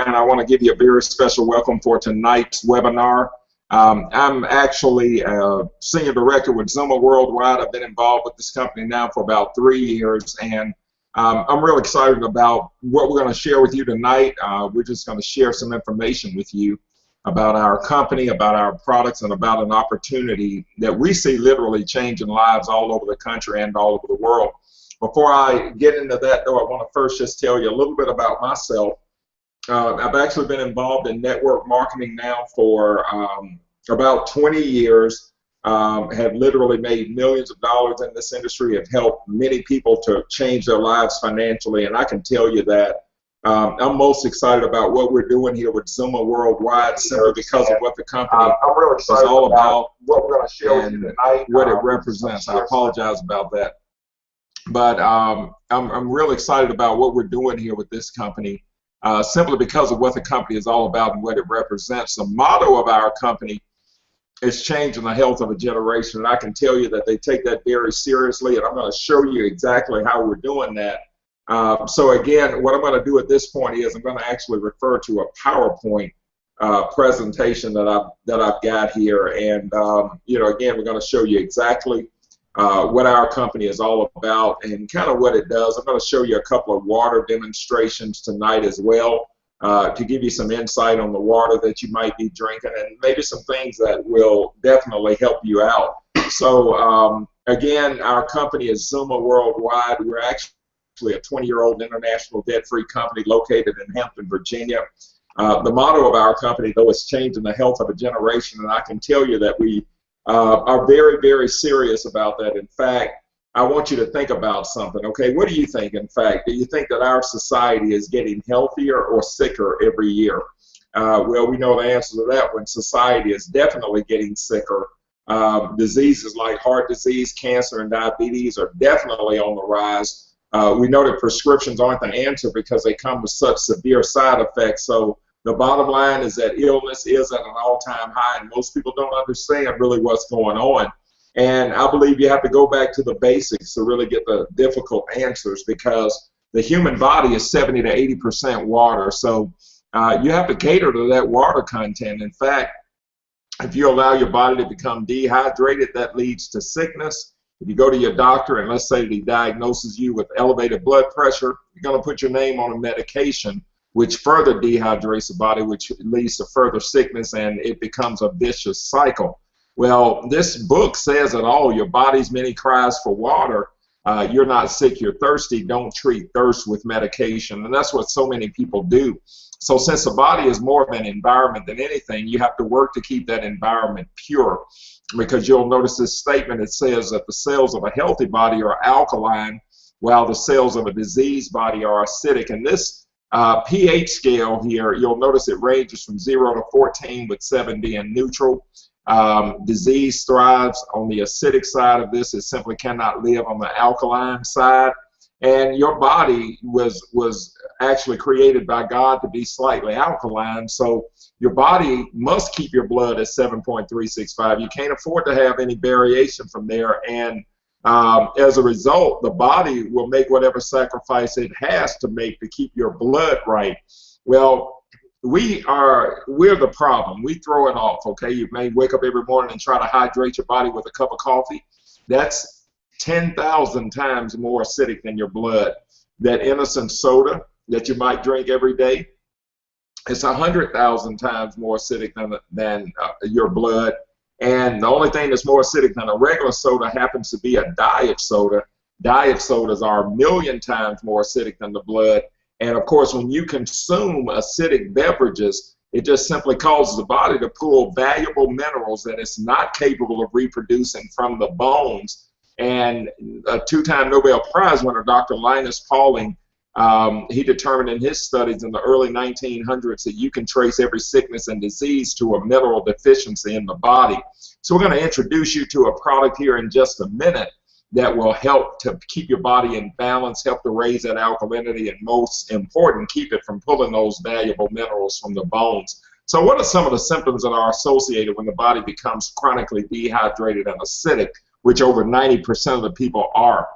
and I want to give you a very special welcome for tonight's webinar. I'm actually a Senior Director with Xooma Worldwide. I've been involved with this company now for about 3 years, and I'm really excited about what we're going to share with you tonight. We're just going to share some information with you about our company, about our products, and about an opportunity that we see literally changing lives all over the country and all over the world. Before I get into that, though, I want to first just tell you a little bit about myself. I've actually been involved in network marketing now for about 20 years. Have literally made millions of dollars in this industry, have helped many people to change their lives financially, and I can tell you that I'm most excited about what we're doing here with Xooma Worldwide simply because of what the company is all about, what we're going to share with you tonight, what it represents. I apologize about that. But I'm really excited about what we're doing here with this company simply because of what the company is all about and what it represents. The motto of our company is changing the health of a generation, and I can tell you that they take that very seriously, and I'm going to show you exactly how we're doing that. So again, what I'm going to do at this point is I'm going to actually refer to a PowerPoint presentation that I've got here, and you know, again, we're going to show you exactly what our company is all about and kind of what it does. I'm going to show you a couple of water demonstrations tonight as well to give you some insight on the water that you might be drinking and maybe some things that will definitely help you out. So again, our company is Xooma Worldwide. We're actually a 20-year-old international debt-free company located in Hampton, Virginia. The motto of our company, though, is changing the health of a generation, and I can tell you that we are very, very serious about that. In fact, I want you to think about something, okay? What do you think, in fact? Do you think that our society is getting healthier or sicker every year? Well, we know the answer to that one. Society is definitely getting sicker. Diseases like heart disease, cancer, and diabetes are definitely on the rise. We know that prescriptions aren't the answer because they come with such severe side effects. So the bottom line is that illness is at an all-time high, and most people don't understand really what's going on. And I believe you have to go back to the basics to really get the difficult answers, because the human body is 70 to 80% water. So you have to cater to that water content. In fact, if you allow your body to become dehydrated, that leads to sickness. If you go to your doctor and let's say he diagnoses you with elevated blood pressure, you're going to put your name on a medication which further dehydrates the body, which leads to further sickness, and it becomes a vicious cycle. Well, this book says it all. Your body's many cries for water. You're not sick, you're thirsty. Don't treat thirst with medication. And that's what so many people do. So since the body is more of an environment than anything, you have to work to keep that environment pure. Because you'll notice this statement, it says that the cells of a healthy body are alkaline, while the cells of a diseased body are acidic. And this pH scale here, you'll notice it ranges from 0 to 14, with 7 being neutral. Disease thrives on the acidic side of this. It simply cannot live on the alkaline side. And your body was actually created by God to be slightly alkaline. So your body must keep your blood at 7.365. You can't afford to have any variation from there. And as a result, the body will make whatever sacrifice it has to make to keep your blood right. Well, we're the problem. We throw it off, okay? You may wake up every morning and try to hydrate your body with a cup of coffee. That's 10,000 times more acidic than your blood. That innocent soda that you might drink every day, it's 100,000 times more acidic than your blood. And the only thing that's more acidic than a regular soda happens to be a diet soda. Diet sodas are 1,000,000 times more acidic than the blood. And of course, when you consume acidic beverages, it just simply causes the body to pull valuable minerals that it's not capable of reproducing from the bones. And a two-time Nobel Prize winner, Dr. Linus Pauling, he determined in his studies in the early 1900s that you can trace every sickness and disease to a mineral deficiency in the body. So we're going to introduce you to a product here in just a minute that will help to keep your body in balance, help to raise that alkalinity, and most important, keep it from pulling those valuable minerals from the bones. So what are some of the symptoms that are associated when the body becomes chronically dehydrated and acidic, which over 90% of the people are?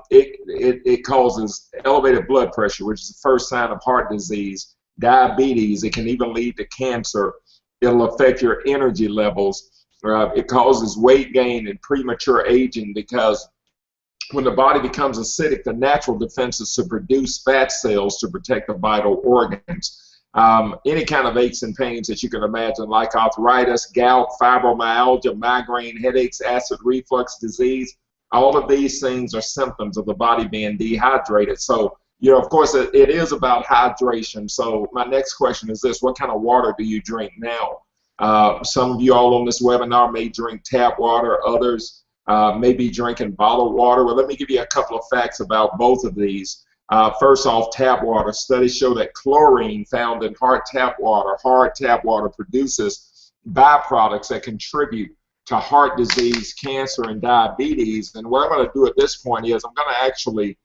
It causes elevated blood pressure, which is the first sign of heart disease. diabetes. It can even lead to cancer. It'll affect your energy levels. It causes weight gain and premature aging, because when the body becomes acidic, the natural defense is to produce fat cells to protect the vital organs. Any kind of aches and pains that you can imagine, like arthritis, gout, fibromyalgia, migraine, headaches, acid reflux disease, all of these things are symptoms of the body being dehydrated. So, of course, it is about hydration. So my next question is this: what kind of water do you drink now? Some of you all on this webinar may drink tap water. Others may be drinking bottled water. Well, let me give you a couple of facts about both of these. First off, tap water. Studies show that chlorine found in hard tap water produces byproducts that contribute to heart disease, cancer, and diabetes. And what I'm going to do at this point is I'm going to actually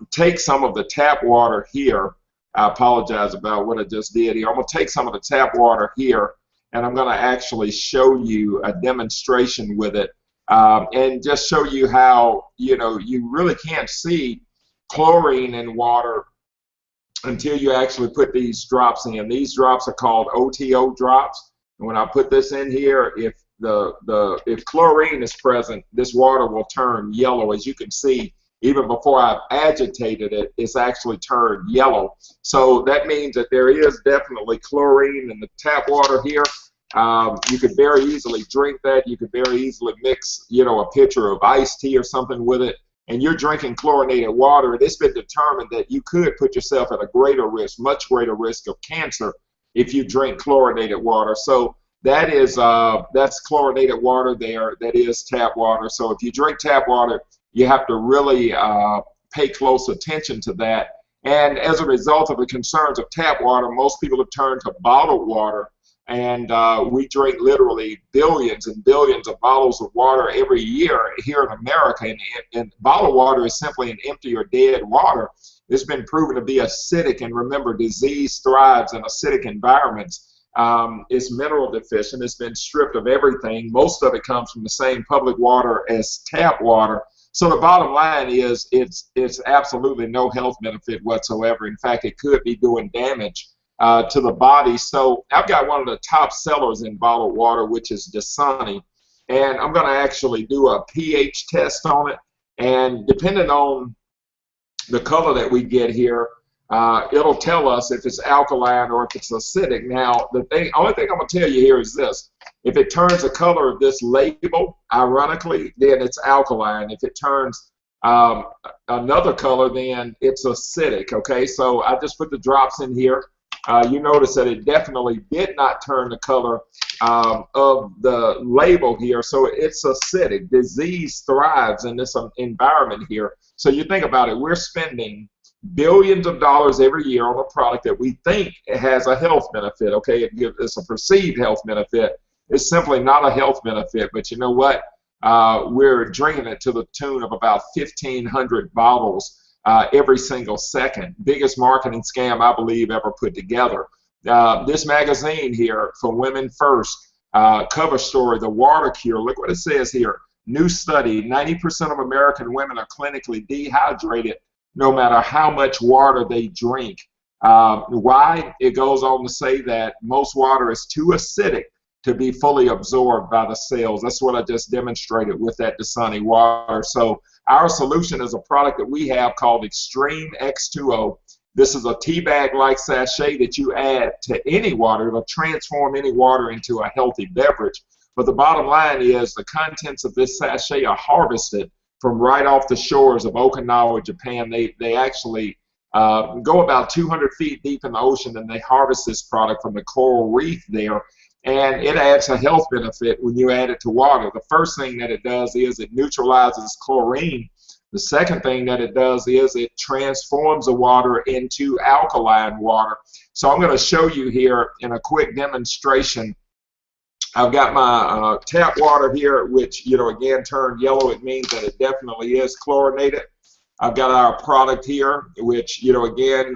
take some of the tap water here. I apologize about what I just did here. I'm going to take some of the tap water here, and I'm going to actually show you a demonstration with it, and just show you how, you really can't see chlorine in water until you actually put these drops in. These drops are called OTO drops. And when I put this in here, if chlorine is present, this water will turn yellow. As you can see, even before I've agitated it, it's actually turned yellow. So that means that there is definitely chlorine in the tap water here. You could very easily drink that. You could very easily mix, a pitcher of iced tea or something with it, and you're drinking chlorinated water. And it's been determined that you could put yourself at a greater risk, much greater risk of cancer if you drink chlorinated water. So that is that's chlorinated water there. That is tap water. So if you drink tap water, you have to really pay close attention to that. And as a result of the concerns of tap water, most people have turned to bottled water. And we drink literally billions and billions of bottles of water every year here in America. And bottled water is simply an empty or dead water. It's been proven to be acidic. And remember, disease thrives in acidic environments. It's mineral deficient. It's been stripped of everything. Most of it comes from the same public water as tap water. So the bottom line is it's absolutely no health benefit whatsoever. In fact, it could be doing damage to the body. So I've got one of the top sellers in bottled water, which is Denson, and I'm going to actually do a pH test on it. And depending on the color that we get here, it'll tell us if it's alkaline or if it's acidic. Now, only thing I'm going to tell you here is this: if it turns the color of this label, ironically, then it's alkaline. If it turns another color, then it's acidic. Okay, so I just put the drops in here. You notice that it definitely did not turn the color of the label here, so it's acidic. Disease thrives in this environment here. So you think about it, we're spending billions of dollars every year on a product that we think has a health benefit. Okay, it's a perceived health benefit. It's simply not a health benefit, but you know what? We're drinking it to the tune of about 1,500 bottles every single second. Biggest marketing scam, I believe, ever put together. This magazine here, For Women First, cover story, The Water Cure. Look what it says here. New study, 90% of American women are clinically dehydrated no matter how much water they drink. Why? It goes on to say that most water is too acidic to be fully absorbed by the cells. That's what I just demonstrated with that Denson water. So our solution is a product that we have called Extreme X2O. This is a tea bag-like sachet that you add to any water. It'll transform any water into a healthy beverage. But the bottom line is the contents of this sachet are harvested from right off the shores of Okinawa, Japan. They actually go about 200 feet deep in the ocean, and they harvest this product from the coral reef there. And it adds a health benefit when you add it to water. The first thing that it does is it neutralizes chlorine. The second thing that it does is it transforms the water into alkaline water. So I'm going to show you here in a quick demonstration. I've got my tap water here, which, again, turned yellow. It means that it definitely is chlorinated. I've got our product here, which, again,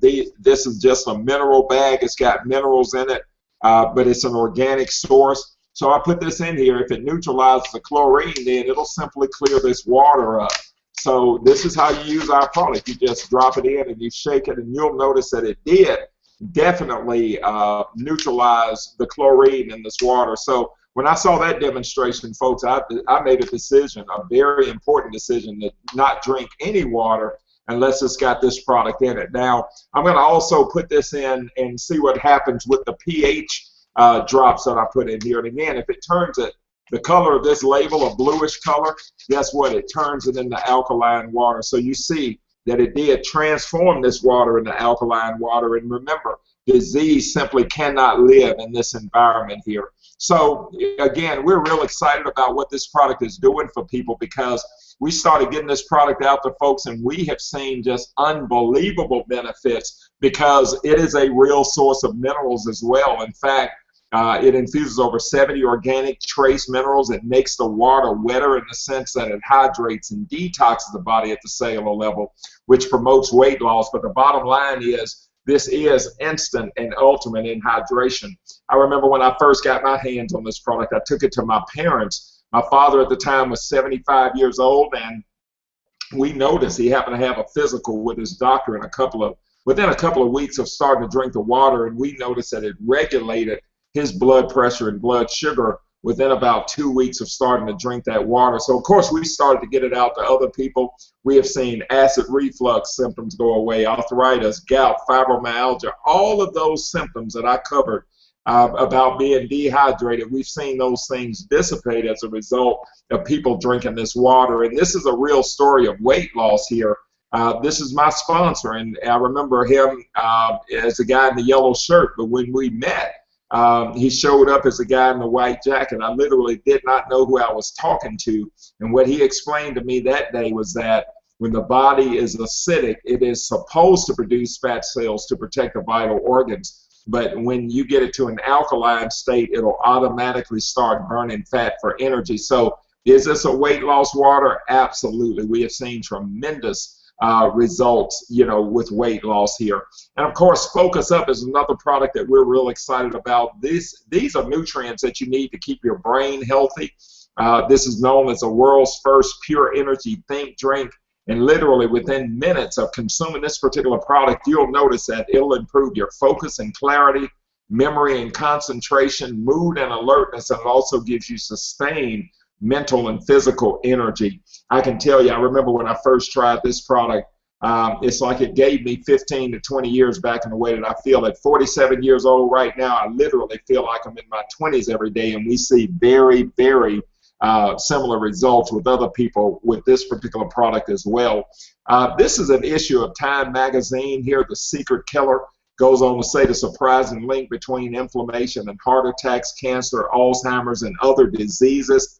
this is just a mineral bag. It's got minerals in it. But it's an organic source. So I put this in here. If it neutralizes the chlorine, then it'll simply clear this water up. So this is how you use our product. You just drop it in and you shake it, and you'll notice that it did definitely neutralize the chlorine in this water. So when I saw that demonstration, folks, I made a decision, a very important decision, to not drink any water unless it's got this product in it. Now, I'm going to also put this in and see what happens with the pH drops that I put in here. And again, if it turns it, the color of this label, a bluish color, guess what? It turns it into alkaline water. So you see that it did transform this water into alkaline water. And remember, disease simply cannot live in this environment here. So again, we're real excited about what this product is doing for people, because we started getting this product out to folks and we have seen just unbelievable benefits, because it is a real source of minerals as well. In fact, it infuses over 70 organic trace minerals. It makes the water wetter in the sense that it hydrates and detoxes the body at the cellular level, which promotes weight loss. But the bottom line is, this is instant and ultimate in hydration. I remember when I first got my hands on this product, I took it to my parents. My father at the time was 75 years old, and we noticed he happened to have a physical with his doctor within a couple of weeks of starting to drink the water, and we noticed that it regulated his blood pressure and blood sugar within about 2 weeks of starting to drink that water. So of course we started to get it out to other people. We have seen acid reflux symptoms go away, arthritis, gout, fibromyalgia, all of those symptoms that I covered about being dehydrated. We've seen those things dissipate as a result of people drinking this water. And this is a real story of weight loss here. This is my sponsor, and I remember him as a guy in the yellow shirt, but when we met, he showed up as a guy in the white jacket. I literally did not know who I was talking to. And what he explained to me that day was that when the body is acidic, it is supposed to produce fat cells to protect the vital organs. But when you get it to an alkaline state, it'll automatically start burning fat for energy. So is this a weight loss water? Absolutely. We have seen tremendous results, with weight loss here. And of course, Focus Up is another product that we're real excited about. These are nutrients that you need to keep your brain healthy. This is known as the world's first pure energy think drink. And literally within minutes of consuming this particular product, you'll notice that it'll improve your focus and clarity, memory and concentration, mood and alertness, and it also gives you sustained mental and physical energy. I can tell you, I remember when I first tried this product, it's like it gave me 15 to 20 years back in the way that I feel. At 47 years old right now, I literally feel like I'm in my 20s every day, and we see very, very similar results with other people with this particular product as well. This is an issue of Time magazine here. The Secret Killer goes on to say the surprising link between inflammation and heart attacks, cancer, Alzheimer's, and other diseases.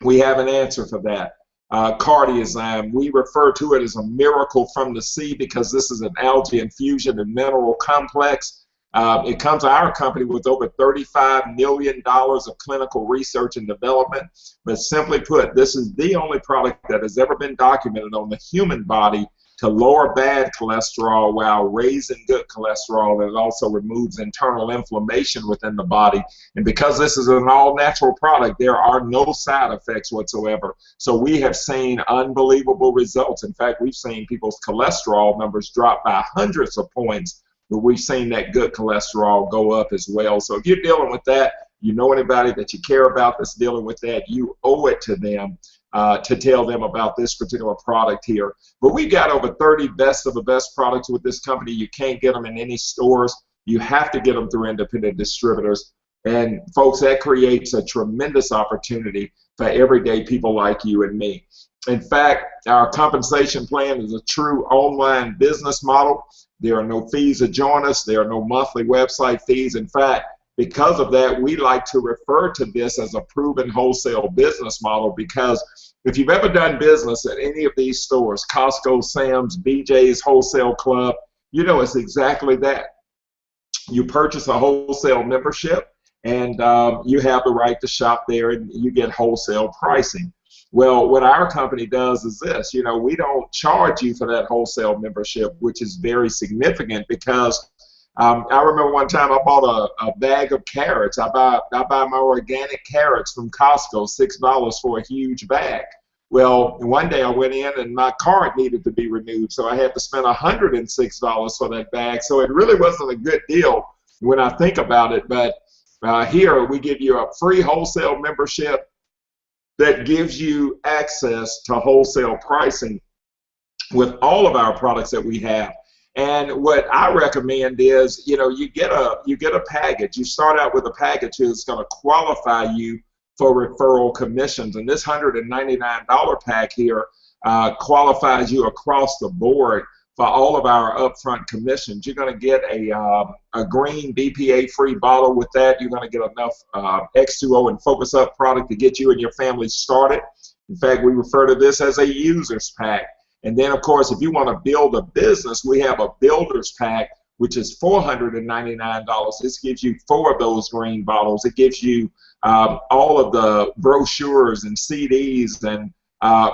We have an answer for that. Cardiozyme, we refer to it as a miracle from the sea because this is an algae infusion and mineral complex. It comes to our company with over $35 million of clinical research and development. But simply put, this is the only product that has ever been documented on the human body to lower bad cholesterol while raising good cholesterol, and it also removes internal inflammation within the body. And because this is an all-natural product, there are no side effects whatsoever. So we have seen unbelievable results. In fact, we've seen people's cholesterol numbers drop by hundreds of points, but we've seen that good cholesterol go up as well. So if you're dealing with that, you know anybody that you care about that's dealing with that, you owe it to them to tell them about this particular product here. But we got over 30 best of the best products with this company. You can't get them in any stores. You have to get them through independent distributors. And folks, that creates a tremendous opportunity for everyday people like you and me. In fact, our compensation plan is a true online business model. There are no fees to join us. There are no monthly website fees. In fact, because of that, we like to refer to this as a proven wholesale business model, because if you've ever done business at any of these stores, Costco, Sam's, BJ's, Wholesale Club, you know it's exactly that. You purchase a wholesale membership, and you have the right to shop there, and you get wholesale pricing. Well, what our company does is this, we don't charge you for that wholesale membership, which is very significant because I remember one time I bought a bag of carrots. I buy my organic carrots from Costco, $6 for a huge bag. Well, one day I went in and my card needed to be renewed, so I had to spend $106 for that bag. So it really wasn't a good deal when I think about it. But here we give you a free wholesale membership that gives you access to wholesale pricing with all of our products that we have. And what I recommend is, you get a package. You start out with a package that's going to qualify you for referral commissions. And this $199 pack here qualifies you across the board for all of our upfront commissions. You're going to get a green BPA-free bottle with that. You're going to get enough X2O and Focus Up product to get you and your family started. In fact, we refer to this as a user's pack. And then, of course, if you want to build a business, we have a builder's pack, which is $499. This gives you 4 of those green bottles. It gives you all of the brochures and CDs and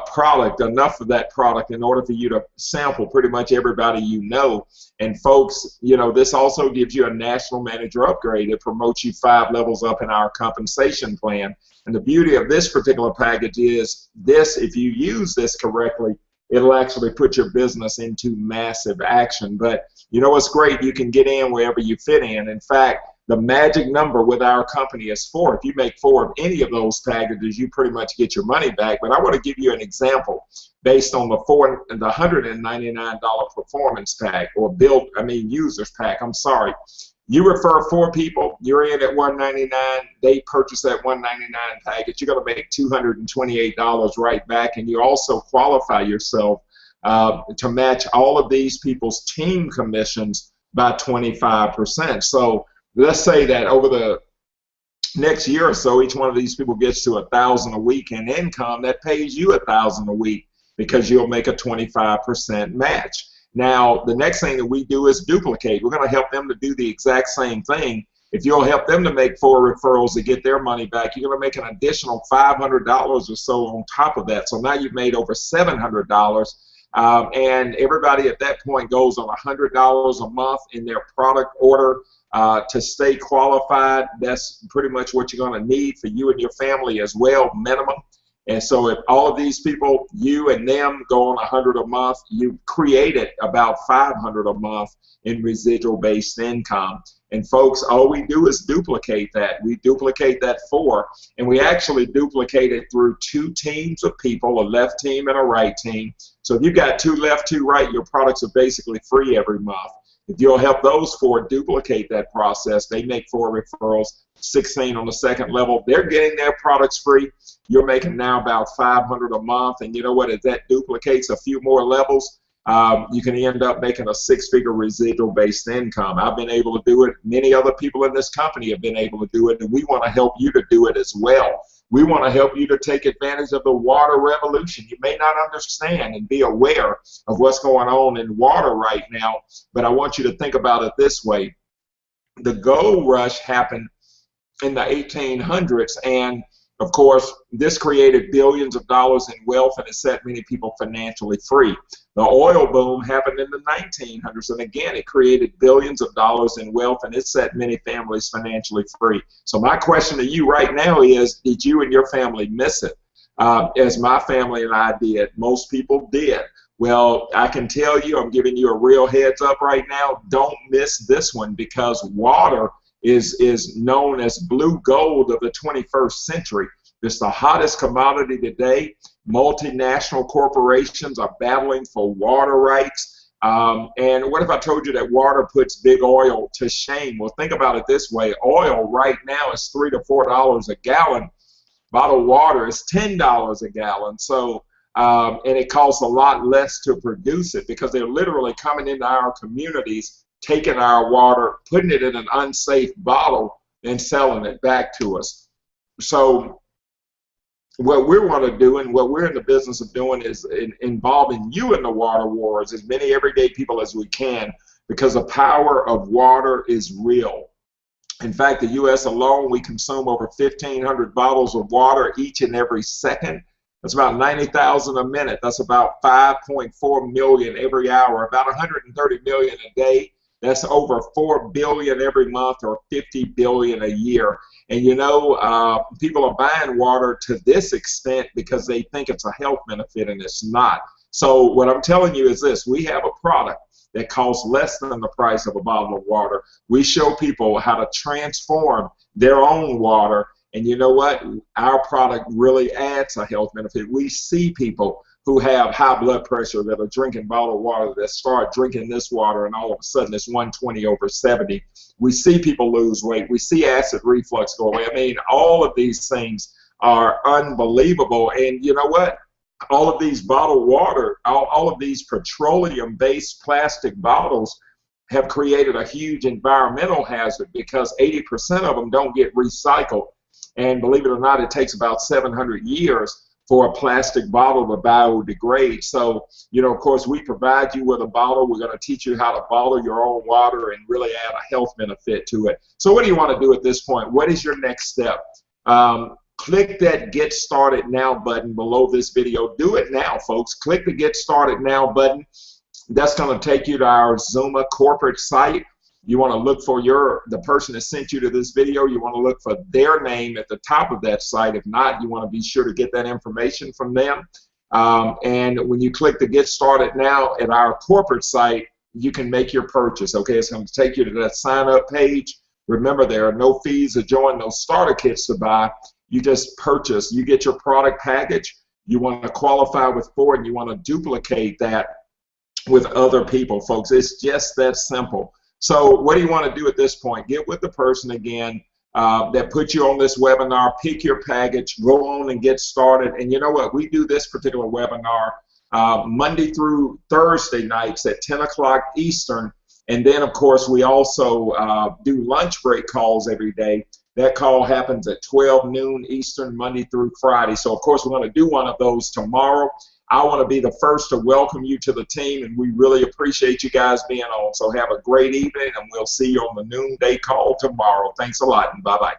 product, enough of that product in order for you to sample pretty much everybody you know. And folks, this also gives you a national manager upgrade. It promotes you 5 levels up in our compensation plan. And the beauty of this particular package is this, if you use this correctly, it'll actually put your business into massive action. But what's great, you can get in wherever you fit in. In fact, the magic number with our company is 4. If you make 4 of any of those packages, you pretty much get your money back. But I want to give you an example based on the $199 performance pack, or users pack. I'm sorry. You refer 4 people, you're in at $199, they purchase that $199 package, you're going to make $228 right back, and you also qualify yourself to match all of these people's team commissions by 25%. So let's say that over the next year or so, each one of these people gets to $1,000 a week in income. That pays you $1,000 a week because you'll make a 25% match. Now, the next thing that we do is duplicate. We're going to help them to do the exact same thing. If you'll help them to make 4 referrals to get their money back, you're going to make an additional $500 or so on top of that. So now you've made over $700. And everybody at that point goes on $100 a month in their product order to stay qualified. That's pretty much what you're going to need for you and your family as well, minimum. And so if all of these people, you and them, go on $100 a month, you've created about $500 a month in residual-based income. And folks, all we do is duplicate that. We duplicate that 4, and we actually duplicate it through 2 teams of people, a left team and a right team. So if you've got 2 left, 2 right, your products are basically free every month. If you'll help those 4 duplicate that process, they make 4 referrals, 16 on the second level. They're getting their products free. You're making now about $500 a month, and you know what? If that duplicates a few more levels, you can end up making a 6-figure residual-based income. I've been able to do it. Many other people in this company have been able to do it, and we want to help you to do it as well. We want to help you to take advantage of the water revolution. You may not understand and be aware of what's going on in water right now, but I want you to think about it this way. The gold rush happened in the 1800s, and of course, this created billions of dollars in wealth, and it set many people financially free. The oil boom happened in the 1900s, and again, it created billions of dollars in wealth, and it set many families financially free. So my question to you right now is, did you and your family miss it? As my family and I did. Most people did. Well, I can tell you, I'm giving you a real heads up right now, don't miss this one, because water is known as blue gold of the 21st century. It's the hottest commodity today. Multinational corporations are battling for water rights. And what if I told you that water puts big oil to shame? Well, think about it this way. Oil right now is $3 to $4 a gallon. Bottled water is $10 a gallon. So, and it costs a lot less to produce it, because they're literally coming into our communities, taking our water, putting it in an unsafe bottle, and selling it back to us. So what we want to do, and what we're in the business of doing, is involving you in the water wars, as many everyday people as we can, because the power of water is real. In fact, the U.S. alone, we consume over 1,500 bottles of water each and every second. That's about 90,000 a minute. That's about 5.4 million every hour, about 130 million a day. That's over 4 billion every month, or 50 billion a year. And you know, people are buying water to this extent because they think it's a health benefit, and it's not. So what I'm telling you is this: we have a product that costs less than the price of a bottle of water. We show people how to transform their own water, and you know what? Our product really adds a health benefit. We see people who have high blood pressure that are drinking bottled water that start drinking this water, and all of a sudden it's 120/70. We see people lose weight. We see acid reflux go away. I mean, all of these things are unbelievable. And you know what? All of these bottled water, all of these petroleum-based plastic bottles have created a huge environmental hazard, because 80% of them don't get recycled. And believe it or not, it takes about 700 years for a plastic bottle to biodegrade. So, you know, of course, we provide you with a bottle. We're going to teach you how to bottle your own water and really add a health benefit to it. So what do you want to do at this point? What is your next step? Click that Get Started Now button below this video. Do it now, folks. Click the Get Started Now button. That's going to take you to our Xooma corporate site. You want to look for the person that sent you to this video. You want to look for their name at the top of that site. If not, you want to be sure to get that information from them. And when you click the Get Started Now at our corporate site, you can make your purchase. Okay, it's going to take you to that sign-up page. Remember, there are no fees to join, no starter kits to buy. You just purchase. You get your product package. You want to qualify with Ford, and you want to duplicate that with other people, folks. It's just that simple. So what do you want to do at this point? Get with the person again that put you on this webinar. Pick your package. Go on and get started. And you know what? We do this particular webinar Monday through Thursday nights at 10 o'clock Eastern. And then, of course, we also do lunch break calls every day. That call happens at 12 noon Eastern, Monday through Friday. So, of course, we're going to do one of those tomorrow. I want to be the first to welcome you to the team, and we really appreciate you guys being on. So have a great evening, and we'll see you on the noonday call tomorrow. Thanks a lot, and bye-bye.